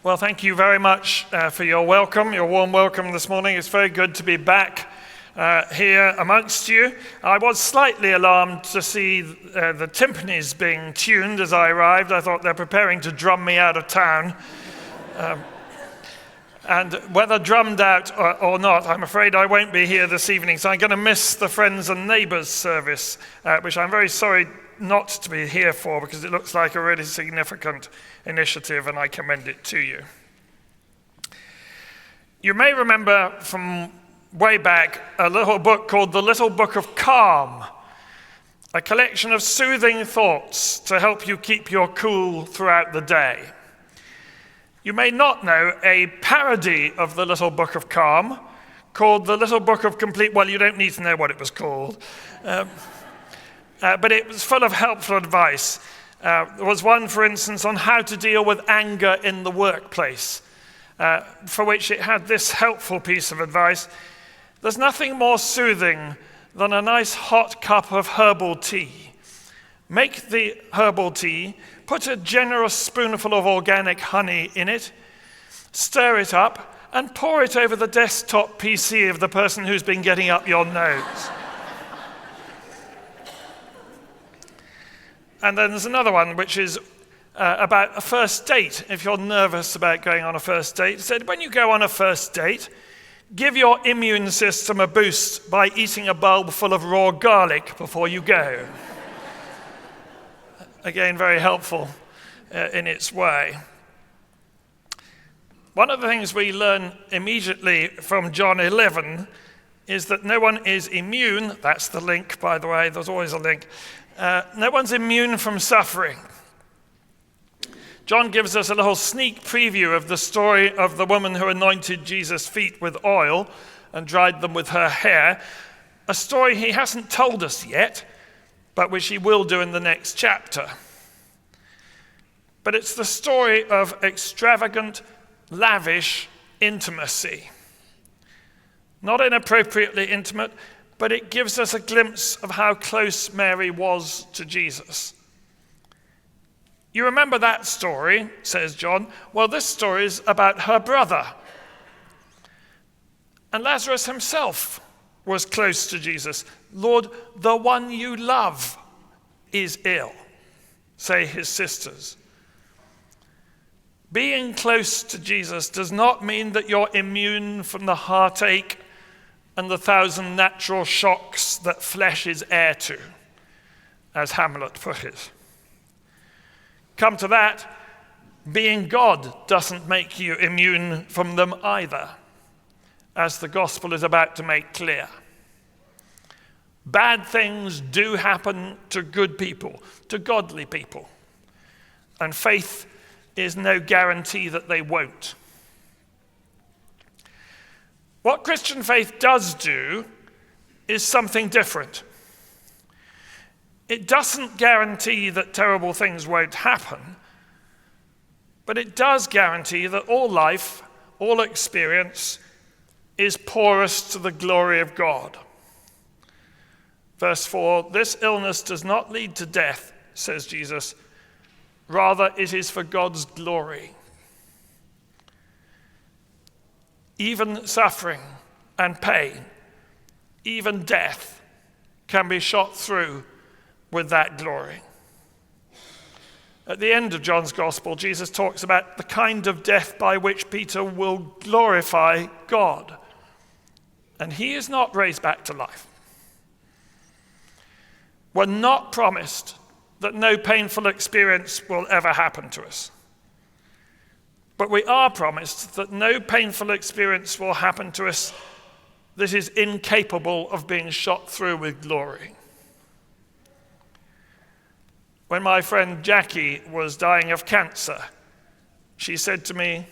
Well, thank you very much for your welcome, your warm welcome this morning. It's very good to be back here amongst you. I was slightly alarmed to see the timpanis being tuned as I arrived. I thought they're preparing to drum me out of town. And whether drummed out or not, I'm afraid I won't be here this evening. So I'm going to miss the Friends and Neighbours service, which I'm very sorry not to be here for, because it looks like a really significant initiative and I commend it to you. You may remember from way back a little book called The Little Book of Calm, a collection of soothing thoughts to help you keep your cool throughout the day. You may not know a parody of The Little Book of Calm called The Little Book of Complete, well, you don't need to know what it was called, but it was full of helpful advice. There was one, for instance, on how to deal with anger in the workplace, for which it had this helpful piece of advice. There's nothing more soothing than a nice hot cup of herbal tea. Make the herbal tea, put a generous spoonful of organic honey in it, stir it up, and pour it over the desktop PC of the person who's been getting up your nose. And then there's another one, which is about a first date. If you're nervous about going on a first date, it said, when you go on a first date, give your immune system a boost by eating a bulb full of raw garlic before you go. Again, very helpful in its way. One of the things we learn immediately from John 11 is that no one is immune. That's the link, by the way. There's always a link. No one's immune from suffering. John gives us a little sneak preview of the story of the woman who anointed Jesus' feet with oil and dried them with her hair, a story he hasn't told us yet, but which he will do in the next chapter. But it's the story of extravagant, lavish intimacy. Not inappropriately intimate, but it gives us a glimpse of how close Mary was to Jesus. You remember that story, says John. Well, this story is about her brother. And Lazarus himself was close to Jesus. Lord, the one you love is ill, say his sisters. Being close to Jesus does not mean that you're immune from the heartache and the 1,000 natural shocks that flesh is heir to, as Hamlet put it. Come to that, being God doesn't make you immune from them either, as the gospel is about to make clear. Bad things do happen to good people, to godly people, and faith is no guarantee that they won't. What Christian faith does do is something different. It doesn't guarantee that terrible things won't happen, but it does guarantee that all life, all experience, is porous to the glory of God. Verse 4, this illness does not lead to death, says Jesus. Rather, it is for God's glory. Even suffering and pain, even death, can be shot through with that glory. At the end of John's Gospel, Jesus talks about the kind of death by which Peter will glorify God. And he is not raised back to life. We're not promised that no painful experience will ever happen to us. But we are promised that no painful experience will happen to us that is incapable of being shot through with glory. When my friend Jackie was dying of cancer, she said to me,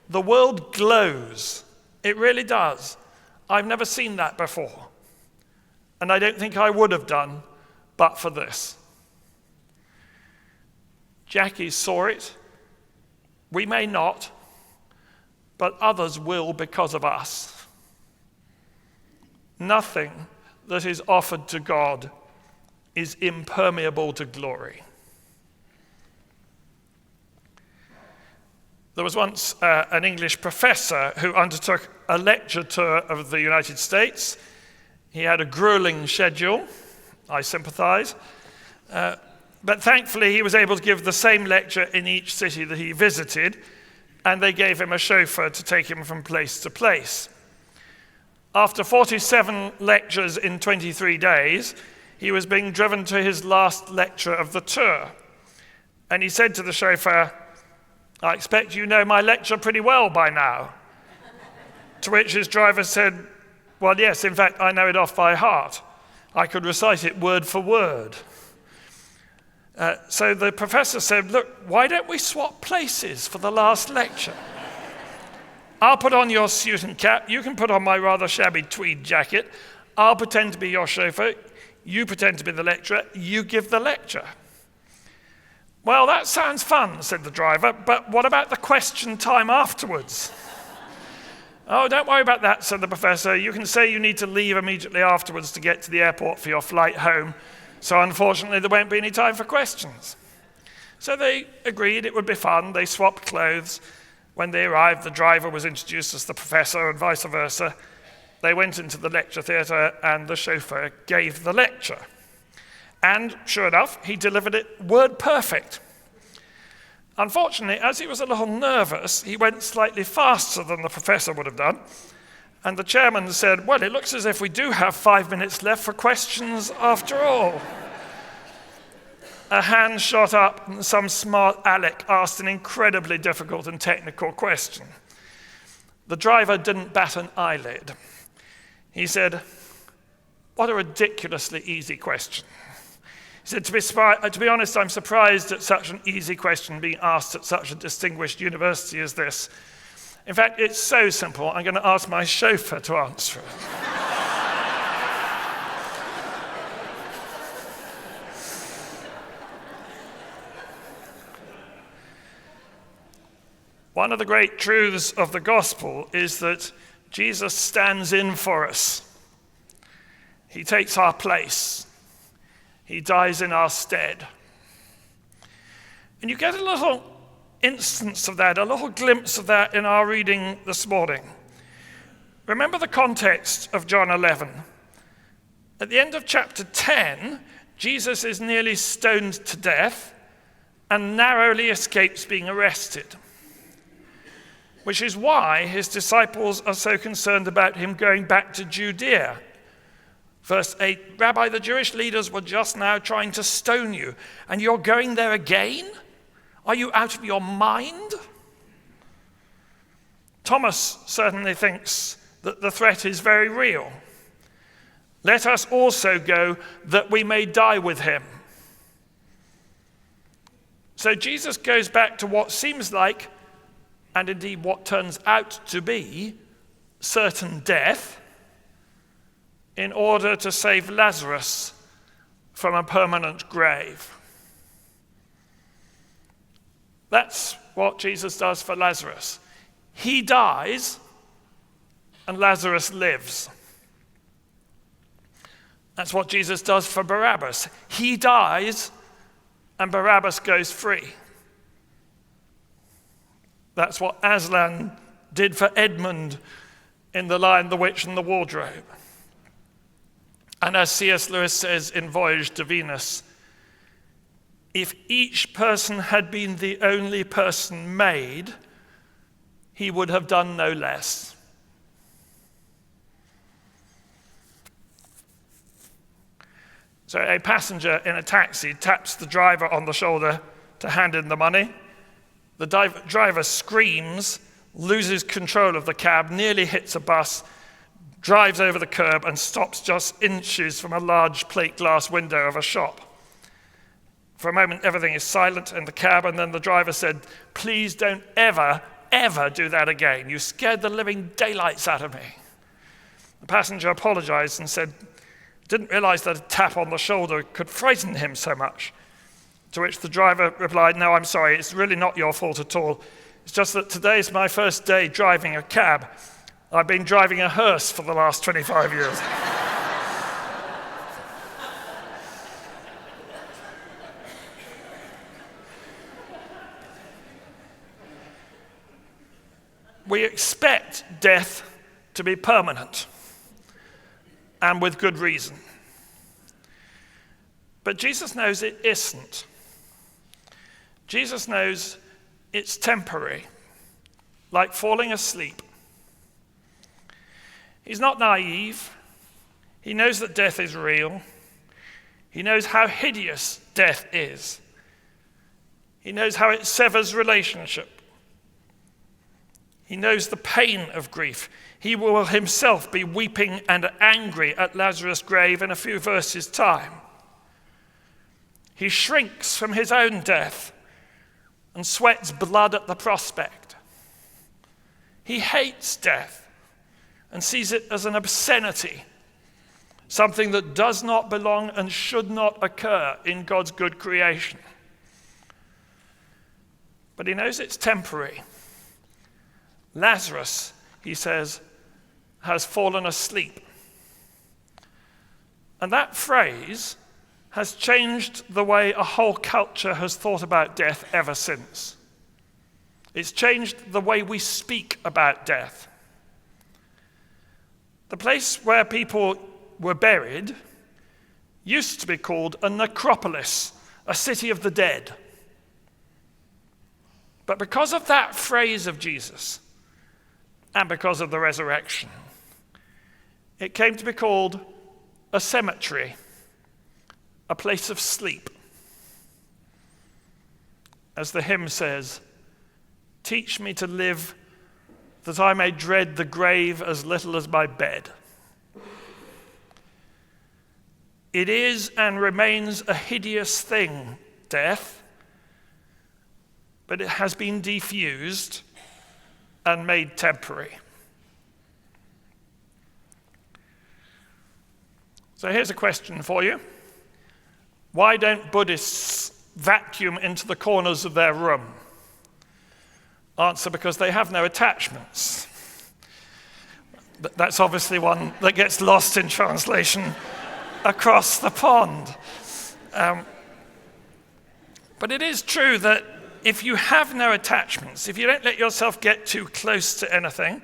"The world glows. It really does. I've never seen that before. And I don't think I would have done but for this." Jackie saw it. We may not, but others will because of us. Nothing that is offered to God is impermeable to glory. There was once an English professor who undertook a lecture tour of the United States. He had a grueling schedule. I sympathize. But thankfully, he was able to give the same lecture in each city that he visited, and they gave him a chauffeur to take him from place to place. After 47 lectures in 23 days, he was being driven to his last lecture of the tour. And he said to the chauffeur, "I expect you know my lecture pretty well by now." To which his driver said, "Well, yes, in fact, I know it off by heart. I could recite it word for word." So the professor said, "Look, why don't we swap places for the last lecture? I'll put on your suit and cap. You can put on my rather shabby tweed jacket. I'll pretend to be your chauffeur. You pretend to be the lecturer. You give the lecture." "Well, that sounds fun," said the driver, "but what about the question time afterwards?" "Oh, don't worry about that," said the professor. "You can say you need to leave immediately afterwards to get to the airport for your flight home. So unfortunately, there won't be any time for questions." So they agreed it would be fun. They swapped clothes. When they arrived, the driver was introduced as the professor and vice versa. They went into the lecture theatre and the chauffeur gave the lecture. And sure enough, he delivered it word perfect. Unfortunately, as he was a little nervous, he went slightly faster than the professor would have done. And the chairman said, "Well, it looks as if we do have 5 minutes left for questions after all." A hand shot up and some smart aleck asked an incredibly difficult and technical question. The driver didn't bat an eyelid. He said, "What a ridiculously easy question." He said, to be honest, I'm surprised at such an easy question being asked at such a distinguished university as this. In fact, it's so simple, I'm going to ask my chauffeur to answer it." One of the great truths of the gospel is that Jesus stands in for us. He takes our place. He dies in our stead. And you get a little instance of that, a little glimpse of that in our reading this morning. Remember the context of John 11. At the end of chapter 10, Jesus is nearly stoned to death and narrowly escapes being arrested, which is why his disciples are so concerned about him going back to Judea. Verse 8, "Rabbi, the Jewish leaders were just now trying to stone you, and you're going there again? Are you out of your mind?" Thomas certainly thinks that the threat is very real. "Let us also go that we may die with him." So Jesus goes back to what seems like, and indeed what turns out to be, certain death in order to save Lazarus from a permanent grave. That's what Jesus does for Lazarus. He dies and Lazarus lives. That's what Jesus does for Barabbas. He dies and Barabbas goes free. That's what Aslan did for Edmund in The Lion, the Witch, and the Wardrobe. And as C.S. Lewis says in Voyage to Venus, if each person had been the only person made, he would have done no less. So a passenger in a taxi taps the driver on the shoulder to hand in the money. The driver screams, loses control of the cab, nearly hits a bus, drives over the curb and stops just inches from a large plate glass window of a shop. For a moment, everything is silent in the cab, and then the driver said, "Please don't ever do that again. You scared the living daylights out of me." The passenger apologized and said, didn't realize that a tap on the shoulder could frighten him so much. To which the driver replied, "No, I'm sorry, it's really not your fault at all. It's just that today's my first day driving a cab. I've been driving a hearse for the last 25 years. We expect death to be permanent, and with good reason. But Jesus knows it isn't. Jesus knows it's temporary, like falling asleep. He's not naive. He knows that death is real. He knows how hideous death is. He knows how it severs relationship. He knows the pain of grief. He will himself be weeping and angry at Lazarus' grave in a few verses' time. He shrinks from his own death and sweats blood at the prospect. He hates death and sees it as an obscenity, something that does not belong and should not occur in God's good creation. But he knows it's temporary. Lazarus, he says, has fallen asleep. And that phrase has changed the way a whole culture has thought about death ever since. It's changed the way we speak about death. The place where people were buried used to be called a necropolis, a city of the dead. But because of that phrase of Jesus, and because of the resurrection, it came to be called a cemetery, a place of sleep. As the hymn says, "Teach me to live, that I may dread the grave as little as my bed." It is and remains a hideous thing, death, but it has been defused and made temporary. So here's a question for you. Why don't Buddhists vacuum into the corners of their room? Answer: because they have no attachments. That's obviously one that gets lost in translation across the pond. But it is true that if you have no attachments, if you don't let yourself get too close to anything,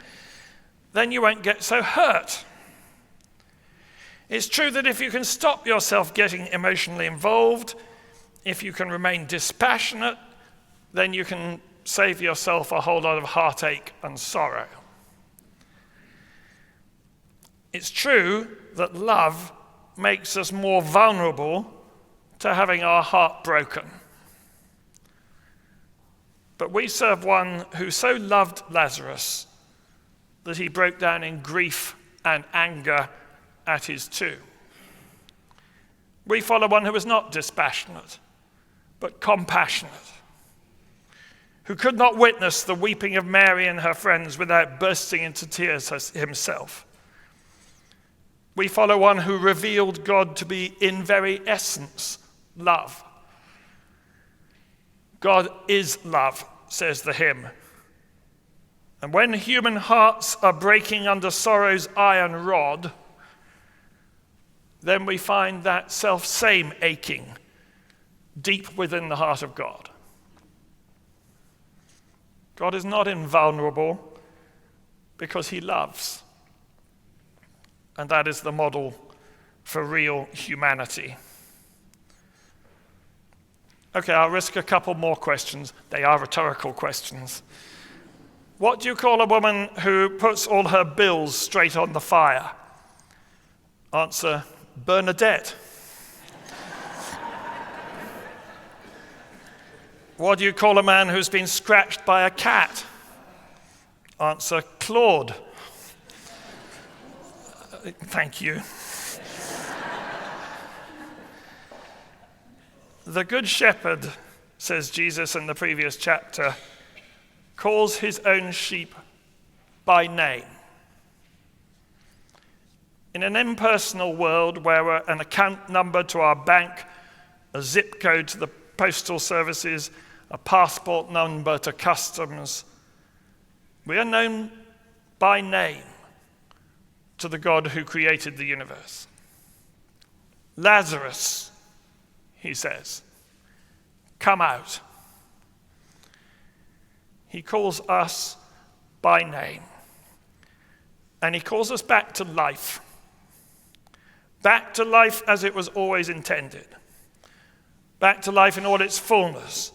then you won't get so hurt. It's true that if you can stop yourself getting emotionally involved, if you can remain dispassionate, then you can save yourself a whole lot of heartache and sorrow. It's true that love makes us more vulnerable to having our heart broken. But we serve one who so loved Lazarus that he broke down in grief and anger at his tomb. We follow one who was not dispassionate, but compassionate, who could not witness the weeping of Mary and her friends without bursting into tears himself. We follow one who revealed God to be, in very essence, love. God is love, says the hymn. And when human hearts are breaking under sorrow's iron rod, then we find that self-same aching deep within the heart of God. God is not invulnerable because he loves. And that is the model for real humanity. Okay, I'll risk a couple more questions. They are rhetorical questions. What do you call a woman who puts all her bills straight on the fire? Answer: Bernadette. What do you call a man who's been scratched by a cat? Answer: Claude. Thank you. The Good Shepherd, says Jesus in the previous chapter, calls his own sheep by name. In an impersonal world where we're an account number to our bank, a zip code to the postal services, a passport number to customs, we are known by name to the God who created the universe. Lazarus, he says, come out. He calls us by name. And he calls us back to life. Back to life as it was always intended. Back to life in all its fullness.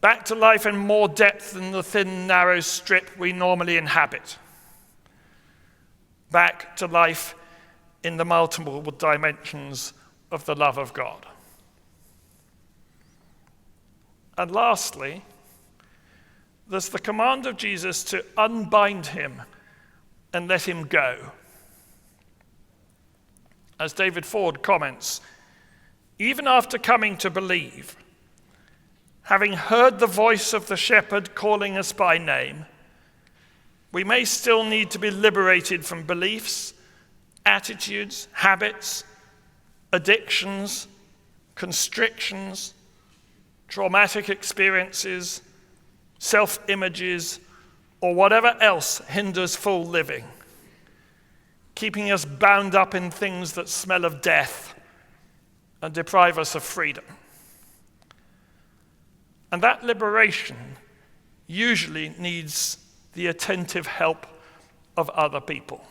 Back to life in more depth than the thin, narrow strip we normally inhabit. Back to life in the multiple dimensions of the love of God. And lastly, there's the command of Jesus to unbind him and let him go. As David Ford comments, even after coming to believe, having heard the voice of the shepherd calling us by name, we may still need to be liberated from beliefs, attitudes, habits, addictions, constrictions, traumatic experiences, self-images, or whatever else hinders full living, keeping us bound up in things that smell of death and deprive us of freedom. And that liberation usually needs the attentive help of other people.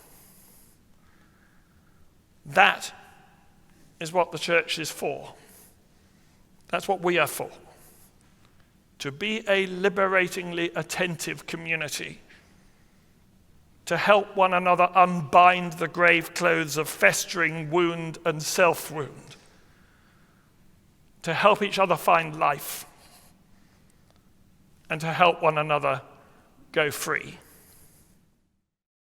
That is what the church is for. That's what we are for. To be a liberatingly attentive community. To help one another unbind the grave clothes of festering wound and self-wound. To help each other find life. And to help one another go free.